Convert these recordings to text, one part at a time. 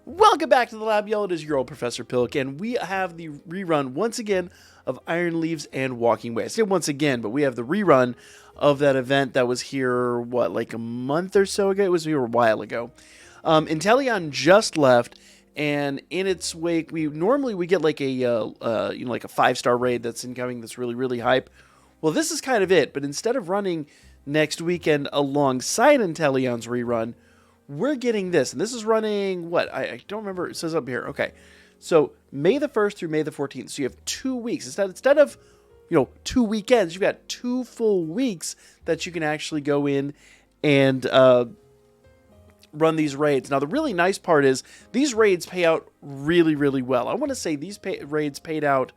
Welcome back to the lab, y'all. It is your old Professor Pilk, and we have the rerun once again of Iron Leaves and Walking Way. I say once again, but we have the rerun of that event that was here, like a month or so ago? It was here a while ago. Inteleon just left, and in its wake, we get like a like a 5-star raid that's incoming that's really hype. Well, this is kind of it, but instead of running next weekend alongside Inteleon's rerun, we're getting this, and this is running what I don't remember. It says up here. Okay, so May the 1st through May the 14th. So you have 2 weeks instead of 2 weekends. You've got 2 full weeks that you can actually go in and run these raids. Now the really nice part is these raids pay out really well. I want to say these raids paid out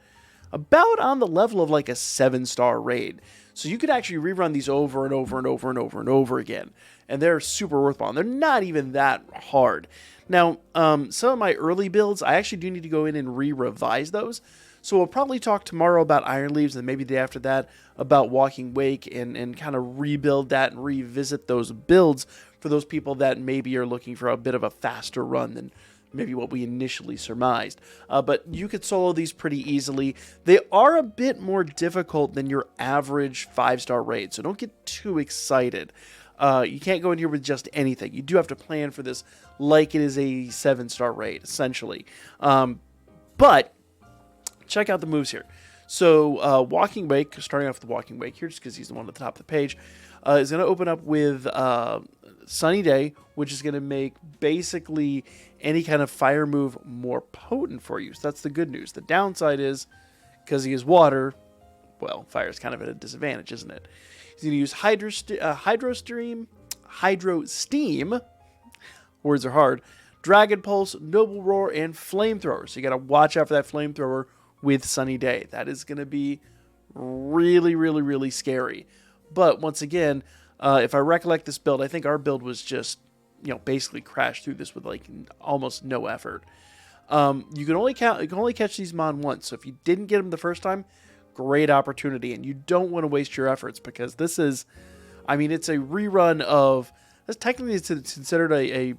about on the level of like a 7-star raid. So you could actually rerun these over and over again. And they're super worthwhile. And they're not even that hard. Now, some of my early builds, I actually do need to go in and re-revise those. So we'll probably talk tomorrow about Iron Leaves and maybe the day after that about Walking Wake and kind of rebuild that and revisit those builds for those people that maybe are looking for a bit of a faster run than maybe what we initially surmised. But you could solo these pretty easily. They are a bit more difficult than your average 5-star raid, so don't get too excited. You can't go in here with just anything. You do have to plan for this like it is a 7-star raid, essentially. But check out the moves here. So Walking Wake, starting off with Walking Wake here, just because he's the one at the top of the page, is going to open up with Sunny Day, which is going to make basically any kind of fire move more potent for you. So that's the good news. The downside is, because he is water, well, fire is kind of at a disadvantage, isn't it? He's going to use Hydro Steam, words are hard, Dragon Pulse, Noble Roar, and Flamethrower. So you got to watch out for that Flamethrower with Sunny Day. That is going to be really scary. But once again, if I recollect this build, I think our build was just, basically crashed through this with like almost no effort. You can only catch these mon once. So if you didn't get them the first time, great opportunity, and you don't want to waste your efforts because this is, it's a rerun of. This technically is considered a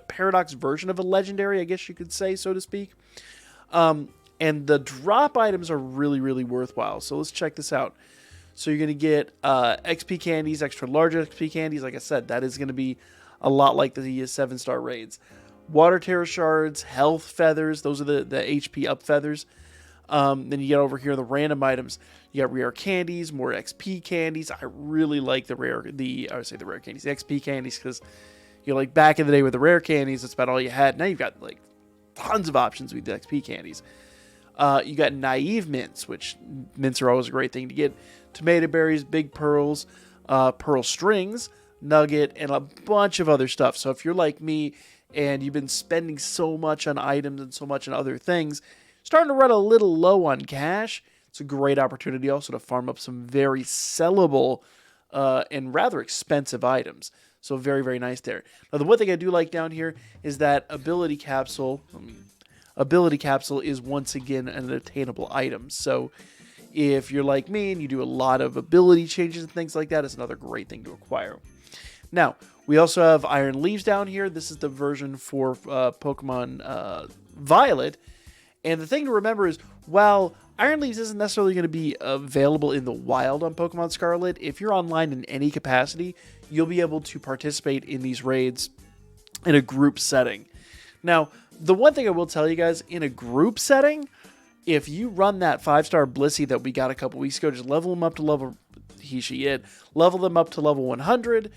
paradox version of a legendary, I guess you could say, so to speak. And the drop items are really worthwhile. So let's check this out. So you're going to get XP candies, extra large XP candies. Like I said, that is going to be a lot like the 7-star raids. Water Terra shards, health feathers. Those are the HP up feathers. Then you get over here the random items. You got rare candies, more XP candies. I really like the rare candies, the XP candies, because like back in the day with the rare candies, that's about all you had. Now you've got like tons of options with the XP candies. You got naive mints, which mints are always a great thing to get. Tomato berries, big pearls, pearl strings, nugget, and a bunch of other stuff. So if you're like me and you've been spending so much on items and so much on other things, starting to run a little low on cash, it's a great opportunity also to farm up some very sellable and rather expensive items. So very nice there. Now the one thing I do like down here is that ability capsule. Ability capsule is once again an attainable item. So if you're like me and you do a lot of ability changes and things like that, it's another great thing to acquire. Now, we also have Iron Leaves down here. This is the version for Pokemon Violet. And the thing to remember is, while Iron Leaves isn't necessarily going to be available in the wild on Pokemon Scarlet, if you're online in any capacity, you'll be able to participate in these raids in a group setting. Now, the one thing I will tell you guys, in a group setting, if you run that 5-star Blissey that we got a couple weeks ago, just level them up to level them up to level 100,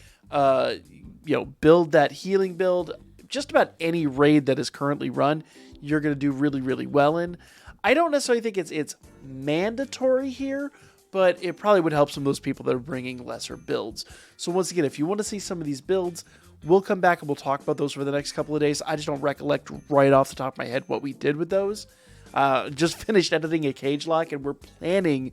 build that healing build. Just about any raid that is currently run, you're going to do really well in. I don't necessarily think it's mandatory here, but it probably would help some of those people that are bringing lesser builds. So once again, if you want to see some of these builds, we'll come back and we'll talk about those for the next couple of days. I just don't recollect right off the top of my head what we did with those. Just finished editing a Cage Lock, and we're planning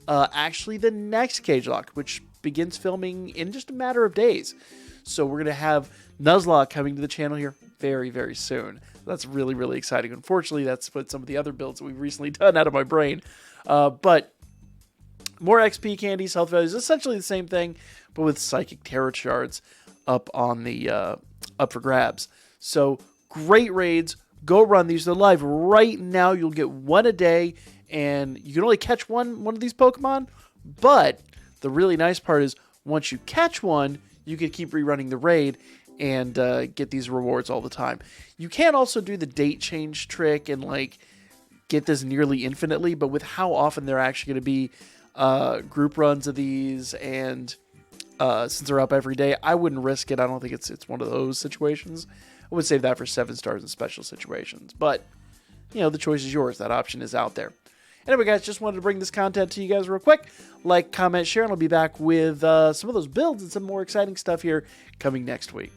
actually the next Cage Lock, which begins filming in just a matter of days. So we're going to have Nuzlocke coming to the channel here very soon. That's really exciting. Unfortunately, that's put some of the other builds that we've recently done out of my brain. But more XP candies, health values, essentially the same thing, but with Psychic Terra shards up on the up for grabs. So great raids. Go run these. They're live right now. You'll get one a day, and you can only catch one of these Pokemon. But the really nice part is once you catch one, you can keep rerunning the raid and get these rewards all the time. You can also do the date change trick and like get this nearly infinitely, but with how often they're actually going to be group runs of these, and since they're up every day, I wouldn't risk it. I don't think it's one of those situations. I would save that for 7 stars in special situations. But, you know, the choice is yours. That option is out there. Anyway, guys, just wanted to bring this content to you guys real quick. Like, comment, share, and I'll be back with some of those builds and some more exciting stuff here coming next week.